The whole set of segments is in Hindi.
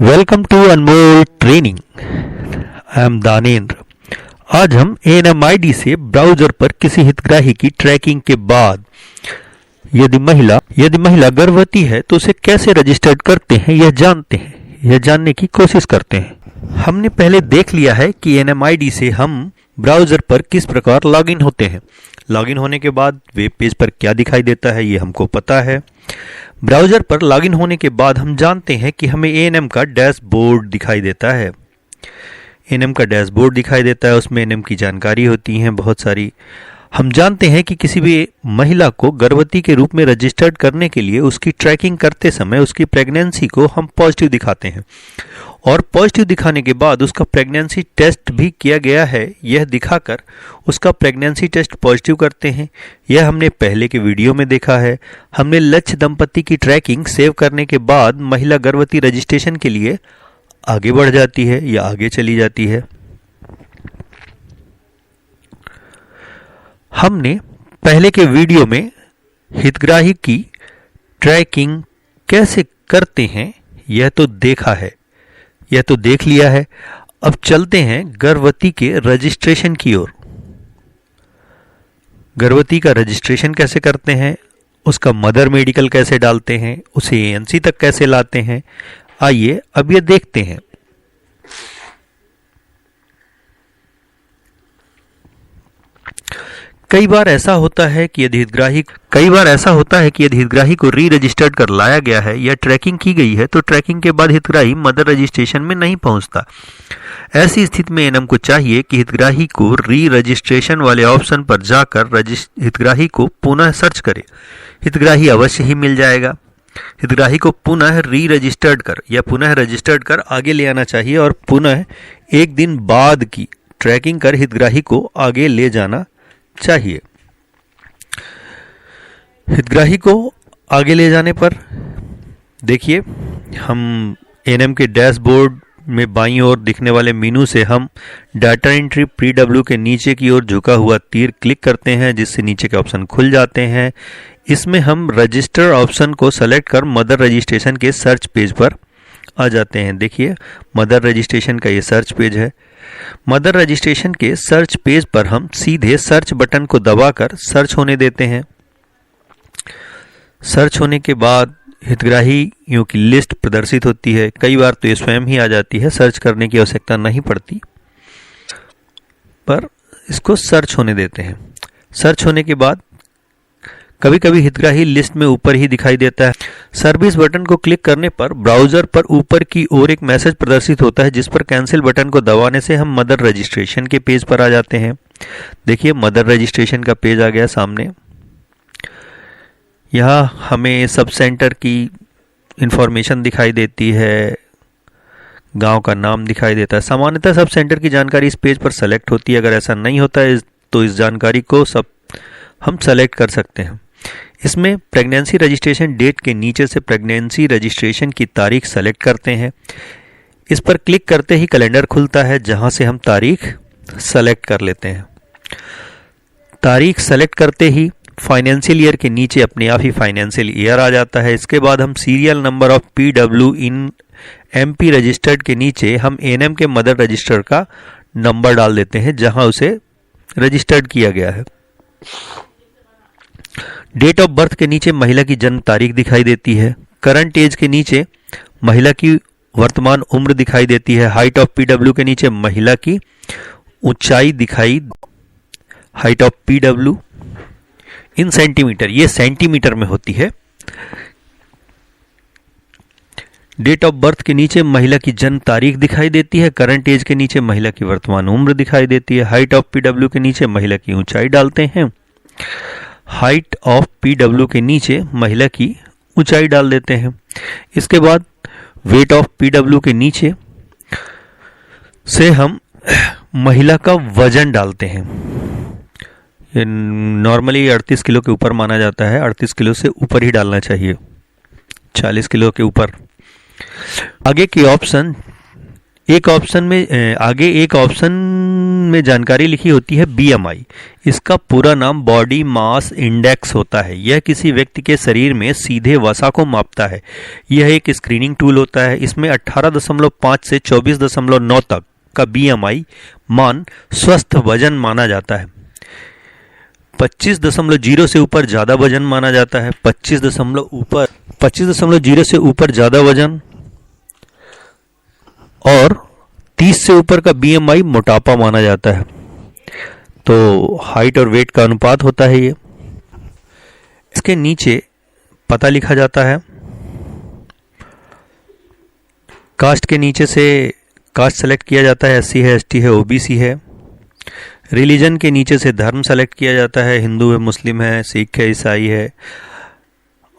Welcome to Anmol training. I am Danendra. आज हम ANMID से ब्राउजर पर किसी हितग्राही की ट्रैकिंग के बाद यदि महिला गर्भवती है तो उसे कैसे रजिस्टर्ड करते हैं यह जानने की कोशिश करते हैं। हमने पहले देख लिया है कि ANMID से हम ब्राउजर पर किस प्रकार लॉगिन होते हैं। लॉगिन होने के बाद वेब पेज पर क्या दिखाई देता है ये हमको पता है। ब्राउजर पर लॉगिन होने के बाद हम जानते हैं कि हमें ANM का डैशबोर्ड दिखाई देता है। ANM का डैशबोर्ड दिखाई देता है, उसमें ANM की जानकारी होती है बहुत सारी। हम जानते हैं कि किसी भी महिला को गर्भवती के रूप में रजिस्टर्ड करने के लिए उसकी ट्रैकिंग करते समय उसकी प्रेगनेंसी को हम पॉजिटिव दिखाते हैं और पॉजिटिव दिखाने के बाद उसका प्रेगनेंसी टेस्ट भी किया गया है यह दिखाकर उसका प्रेगनेंसी टेस्ट पॉजिटिव करते हैं। यह हमने पहले के वीडियो में देखा है। हमने लक्ष्य दंपति की ट्रैकिंग सेव करने के बाद महिला गर्भवती रजिस्ट्रेशन के लिए आगे बढ़ जाती है या आगे चली जाती है। हमने पहले के वीडियो में हितग्राही की ट्रैकिंग कैसे करते हैं यह तो देख लिया है। अब चलते हैं गर्भवती के रजिस्ट्रेशन की ओर। गर्भवती का रजिस्ट्रेशन कैसे करते हैं, उसका मदर मेडिकल कैसे डालते हैं, उसे ANC तक कैसे लाते हैं, आइए अब ये देखते हैं। कई बार ऐसा होता है कि यदि हितग्राही को री रजिस्टर्ड कर लाया गया है या ट्रैकिंग की गई है तो ट्रैकिंग के बाद हितग्राही मदर रजिस्ट्रेशन में नहीं पहुंचता। ऐसी स्थिति में ANM को चाहिए कि हितग्राही को री रजिस्ट्रेशन वाले ऑप्शन पर जाकर हितग्राही को पुनः सर्च करे। हितग्राही अवश्य ही मिल जाएगा। हितग्राही को पुनः री रजिस्टर्ड कर या पुनः रजिस्टर्ड कर आगे ले आना चाहिए और पुनः एक दिन बाद की ट्रैकिंग कर हितग्राही को आगे ले जाना चाहिए। हितग्राही को आगे ले जाने पर देखिए हम ANM के डैशबोर्ड में बाईं ओर दिखने वाले मेनू से हम डाटा एंट्री PW के नीचे की ओर झुका हुआ तीर क्लिक करते हैं जिससे नीचे के ऑप्शन खुल जाते हैं। इसमें हम रजिस्टर ऑप्शन को सेलेक्ट कर मदर रजिस्ट्रेशन के सर्च पेज पर आ जाते हैं। देखिए मदर रजिस्ट्रेशन का ये सर्च पेज है। मदर रजिस्ट्रेशन के सर्च पेज पर हम सीधे सर्च बटन को दबाकर सर्च होने देते हैं। सर्च होने के बाद हितग्राहियों की लिस्ट प्रदर्शित होती है। कई बार तो ये स्वयं ही आ जाती है, सर्च करने की आवश्यकता नहीं पड़ती, पर इसको सर्च होने देते हैं। सर्च होने के बाद कभी कभी हितग्राही लिस्ट में ऊपर ही दिखाई देता है। सर्विस बटन को क्लिक करने पर ब्राउजर पर ऊपर की ओर एक मैसेज प्रदर्शित होता है जिस पर कैंसिल बटन को दबाने से हम मदर रजिस्ट्रेशन के पेज पर आ जाते हैं। देखिए मदर रजिस्ट्रेशन का पेज आ गया सामने। यहाँ हमें सब सेंटर की इंफॉर्मेशन दिखाई देती है, गांव का नाम दिखाई देता है। सामान्यतः सब सेंटर की जानकारी इस पेज पर सेलेक्ट होती है। अगर ऐसा नहीं होता है तो इस जानकारी को हम सेलेक्ट कर सकते हैं। इसमें प्रेगनेंसी रजिस्ट्रेशन डेट के नीचे से प्रेगनेंसी रजिस्ट्रेशन की तारीख सेलेक्ट करते हैं। इस पर क्लिक करते ही कैलेंडर खुलता है जहां से हम तारीख सेलेक्ट कर लेते हैं। तारीख सेलेक्ट करते ही फाइनेंशियल ईयर के नीचे अपने आप ही फाइनेंशियल ईयर आ जाता है। इसके बाद हम serial number of PW in MP registered के नीचे हम ANM के मदर रजिस्टर का नंबर डाल देते हैं जहां उसे रजिस्टर्ड किया गया है। डेट ऑफ बर्थ के नीचे महिला की जन्म तारीख दिखाई देती है। करंट एज के नीचे महिला की वर्तमान उम्र दिखाई देती है। हाइट ऑफ PW के नीचे महिला की ऊंचाई height of PW in centimetre, ये सेंटीमीटर में होती है। डेट ऑफ बर्थ के नीचे महिला की जन्म तारीख दिखाई देती है। करंट एज के नीचे महिला की वर्तमान उम्र दिखाई देती है। हाइट ऑफ PW के नीचे महिला की ऊंचाई डालते हैं। हाइट ऑफ PW के नीचे महिला की ऊंचाई डाल देते हैं। इसके बाद वेट ऑफ PW के नीचे से हम महिला का वजन डालते हैं। ये नॉर्मली 38 किलो के ऊपर माना जाता है। 38 किलो से ऊपर ही डालना चाहिए, 40 किलो के ऊपर। आगे के ऑप्शन एक ऑप्शन में आगे एक ऑप्शन में जानकारी लिखी होती है बीएमआई। इसका पूरा नाम बॉडी मास इंडेक्स होता है। यह किसी व्यक्ति के शरीर में सीधे वसा को मापता है। यह एक स्क्रीनिंग टूल होता है। इसमें 18.5 से 24.9 तक का बीएमआई मान स्वस्थ वजन माना जाता है। 25.0 से ऊपर ज्यादा वजन माना जाता है। 25.0 से ऊपर ज्यादा वजन और 30 से ऊपर का बीएमआई मोटापा माना जाता है। तो हाइट और वेट का अनुपात होता है ये। इसके नीचे पता लिखा जाता है। कास्ट के नीचे से कास्ट सेलेक्ट किया जाता है, एससी है, एसटी है, ओबीसी है। रिलीजन के नीचे से धर्म सेलेक्ट किया जाता है, हिंदू है, मुस्लिम है, सिख है, ईसाई है।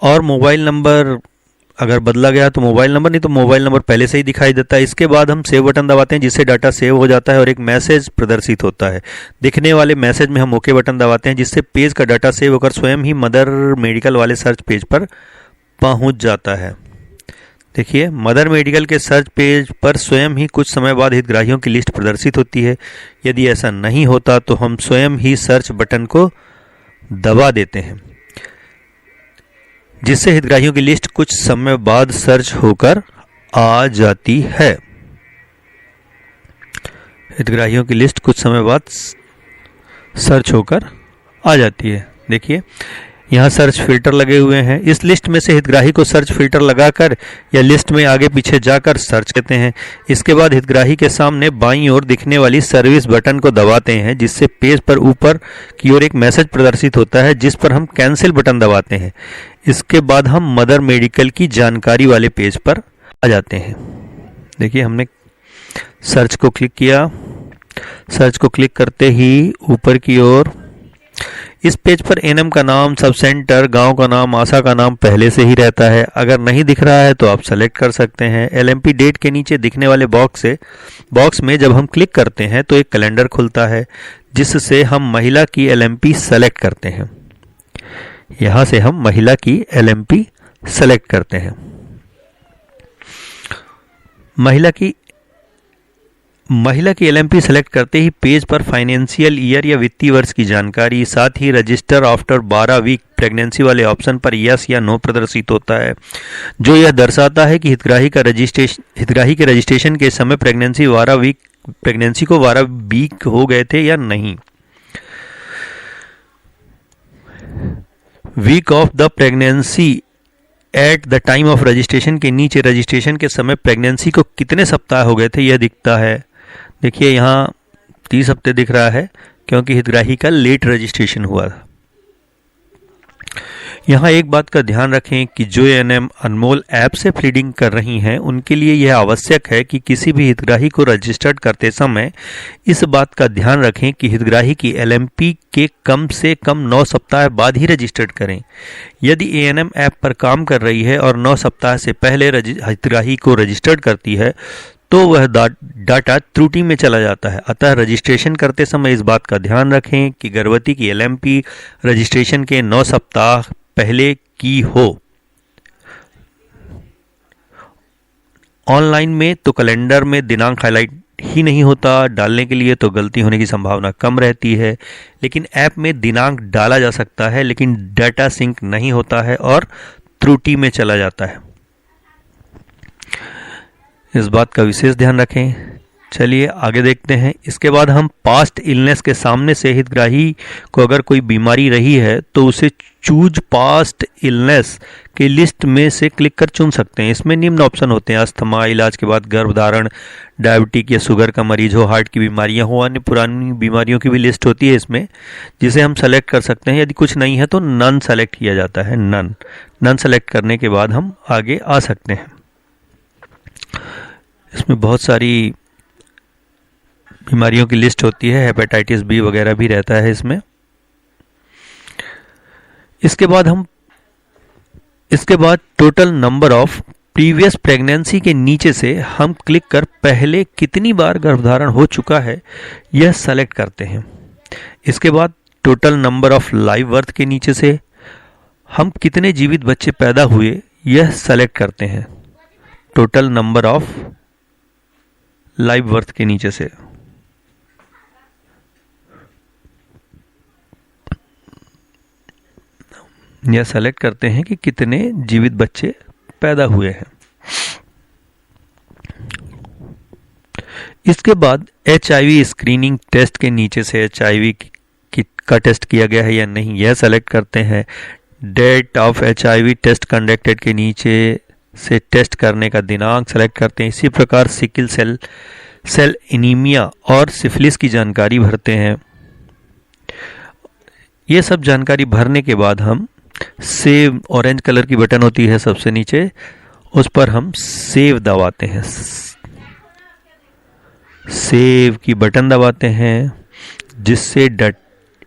और मोबाइल नंबर अगर बदला गया तो मोबाइल नंबर, नहीं तो मोबाइल नंबर पहले से ही दिखाई देता है। इसके बाद हम सेव बटन दबाते हैं जिससे डाटा सेव हो जाता है और एक मैसेज प्रदर्शित होता है। दिखने वाले मैसेज में हम ओके बटन दबाते हैं जिससे पेज का डाटा सेव होकर स्वयं ही मदर मेडिकल वाले सर्च पेज पर पहुंच जाता है। देखिए, मदर मेडिकल के सर्च पेज पर स्वयं ही कुछ समय बाद हितग्राहियों की लिस्ट प्रदर्शित होती है। यदि ऐसा नहीं होता तो हम स्वयं ही सर्च बटन को दबा देते हैं जिससे हितग्राहियों की लिस्ट कुछ समय बाद सर्च होकर आ जाती है। हितग्राहियों की लिस्ट कुछ समय बाद सर्च होकर आ जाती है। देखिए, यहाँ सर्च फिल्टर लगे हुए हैं। इस लिस्ट में से हितग्राही को सर्च फिल्टर लगाकर या लिस्ट में आगे पीछे जाकर सर्च करते हैं। इसके बाद हितग्राही के सामने बाईं ओर दिखने वाली सर्विस बटन को दबाते हैं जिससे पेज पर ऊपर की ओर एक मैसेज प्रदर्शित होता है जिस पर हम कैंसिल बटन दबाते हैं। इसके बाद हम मदर मेडिकल की जानकारी वाले पेज पर आ जाते हैं। देखिए, हमने सर्च को क्लिक किया। सर्च को क्लिक करते ही ऊपर की ओर इस पेज पर एनएम का नाम, सब सेंटर, गांव का नाम, आशा का नाम पहले से ही रहता है। अगर नहीं दिख रहा है तो आप सेलेक्ट कर सकते हैं। एलएमपी डेट के नीचे दिखने वाले बॉक्स में जब हम क्लिक करते हैं तो एक कैलेंडर खुलता है जिससे हम महिला की एलएमपी सेलेक्ट करते हैं। यहां से हम महिला की एलएमपी सेलेक्ट करते हैं। महिला की एलएमपी सेलेक्ट करते ही पेज पर फाइनेंशियल ईयर या वित्तीय वर्ष की जानकारी, साथ ही रजिस्टर आफ्टर 12 वीक प्रेगनेंसी वाले ऑप्शन पर यस या नो प्रदर्शित होता है, जो यह दर्शाता है कि हितग्राही के रजिस्ट्रेशन के समय प्रेगनेंसी को 12 वीक हो गए थे या नहीं। Week of the pregnancy at the time of registration के नीचे रजिस्ट्रेशन के समय प्रेगनेंसी को कितने सप्ताह हो गए थे यह दिखता है। देखिए, यहाँ 30 हफ्ते दिख रहा है क्योंकि हितग्राही का लेट रजिस्ट्रेशन हुआ था। यहाँ एक बात का ध्यान रखें कि जो एएनएम अनमोल ऐप से फीडिंग कर रही हैं उनके लिए यह आवश्यक है कि किसी भी हितग्राही को रजिस्टर्ड करते समय इस बात का ध्यान रखें कि हितग्राही की एलएमपी के कम से कम 9 सप्ताह बाद ही रजिस्टर्ड करें। यदि एएनएम ऐप पर काम कर रही है और 9 सप्ताह से पहले हितग्राही को रजिस्टर्ड करती है तो वह डाटा त्रुटि में चला जाता है। अतः रजिस्ट्रेशन करते समय इस बात का ध्यान रखें कि गर्भवती की एलएमपी रजिस्ट्रेशन के 9 सप्ताह पहले की हो। ऑनलाइन में तो कैलेंडर में दिनांक हाईलाइट ही नहीं होता, डालने के लिए तो गलती होने की संभावना कम रहती है, लेकिन ऐप में दिनांक डाला जा सकता है लेकिन डाटा सिंक नहीं होता है और त्रुटि में चला जाता है। इस बात का विशेष ध्यान रखें। चलिए आगे देखते हैं। इसके बाद हम पास्ट इलनेस के सामने से हितग्राही को अगर कोई बीमारी रही है तो उसे चूज पास्ट इलनेस के लिस्ट में से क्लिक कर चुन सकते हैं। इसमें निम्न ऑप्शन होते हैं: अस्थमा, इलाज के बाद गर्भधारण, डायबिटिक या शुगर का मरीज हो, हार्ट की बीमारियां हो, अन्य पुरानी बीमारियों की भी लिस्ट होती है इसमें, जिसे हम सेलेक्ट कर सकते हैं। यदि कुछ नहीं है तो नन सेलेक्ट किया जाता है। नन सेलेक्ट करने के बाद हम आगे आ सकते हैं। इसमें बहुत सारी बीमारियों की लिस्ट होती है, हेपेटाइटिस बी वगैरह भी रहता है इसमें। इसके बाद total number of previous pregnancy के नीचे से हम क्लिक कर पहले कितनी बार गर्भधारण हो चुका है यह सेलेक्ट करते हैं। इसके बाद total number of live birth के नीचे से हम कितने जीवित बच्चे पैदा हुए यह सेलेक्ट करते हैं। Total number of live birth के नीचे से। यह सेलेक्ट करते हैं कि कितने जीवित बच्चे पैदा हुए हैं। इसके बाद HIV स्क्रीनिंग टेस्ट के नीचे से HIV का टेस्ट किया गया है या नहीं यह सेलेक्ट करते हैं। Date of HIV test conducted के नीचे से टेस्ट करने का दिनांक सेलेक्ट करते हैं। इसी प्रकार सिकल सेल एनीमिया और सिफिलिस की जानकारी भरते हैं। ये सब जानकारी भरने के बाद हम सेव, ऑरेंज कलर की बटन होती है सबसे नीचे, उस पर हम सेव दबाते हैं। सेव की बटन दबाते हैं जिससे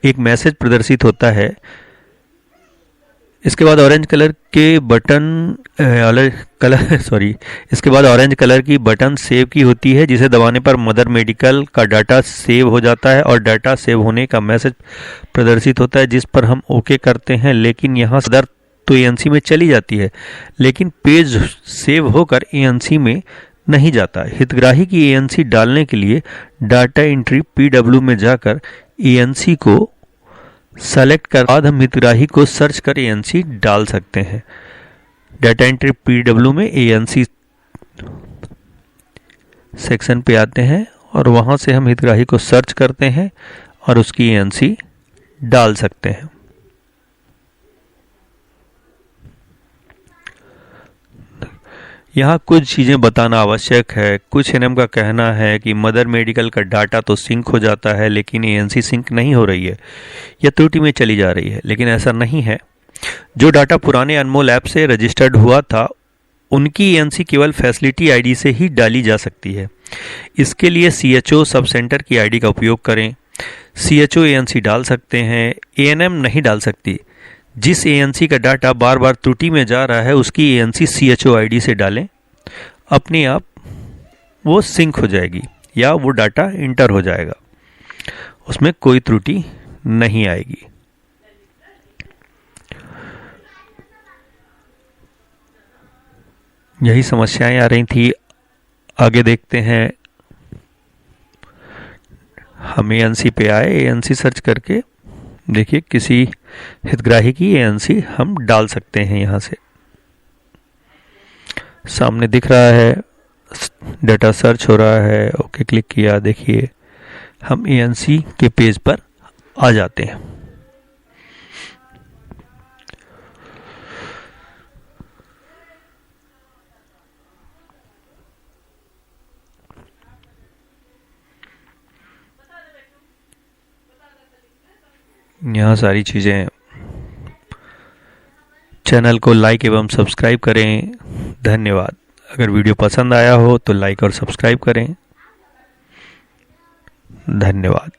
एक मैसेज प्रदर्शित होता है। इसके बाद ऑरेंज कलर के बटन इसके बाद ऑरेंज कलर की बटन सेव की होती है जिसे दबाने पर मदर मेडिकल का डाटा सेव हो जाता है और डाटा सेव होने का मैसेज प्रदर्शित होता है जिस पर हम ओके करते हैं। लेकिन यहाँ सदर तो ANC में चली जाती है लेकिन पेज सेव होकर ANC में नहीं जाता। हितग्राही की ANC डालने के लिए डाटा एंट्री PW में जाकर ANC को सेलेक्ट कर बाद हम हितग्राही को सर्च कर ANC डाल सकते हैं। डाटा एंट्री PW में ANC सेक्शन पे आते हैं और वहां से हम हितग्राही को सर्च करते हैं और उसकी ANC डाल सकते हैं। यहाँ कुछ चीज़ें बताना आवश्यक है। कुछ NM का कहना है कि मदर मेडिकल का डाटा तो सिंक हो जाता है लेकिन ANC सिंक नहीं हो रही है या त्रुटि में चली जा रही है, लेकिन ऐसा नहीं है। जो डाटा पुराने अनमोल ऐप से रजिस्टर्ड हुआ था उनकी ANC केवल फैसिलिटी ID से ही डाली जा सकती है। इसके लिए CHO सब सेंटर की ID का उपयोग करें। CHO ANC डाल सकते हैं, ANM नहीं डाल सकती। जिस ANC का डाटा बार बार त्रुटि में जा रहा है उसकी ANC CHO ID से डालें, अपने आप वो सिंक हो जाएगी या वो डाटा इंटर हो जाएगा, उसमें कोई त्रुटि नहीं आएगी। यही समस्याएं आ रही थी। आगे देखते हैं। हम ANC पे आए, ANC सर्च करके देखिए किसी हितग्राही की ANC हम डाल सकते हैं। यहाँ से सामने दिख रहा है, डाटा सर्च हो रहा है, ओके क्लिक किया, देखिए हम ANC के पेज पर आ जाते हैं। यहाँ सारी चीज़ें। चैनल को लाइक एवं सब्सक्राइब करें। धन्यवाद। अगर वीडियो पसंद आया हो तो लाइक और सब्सक्राइब करें। धन्यवाद।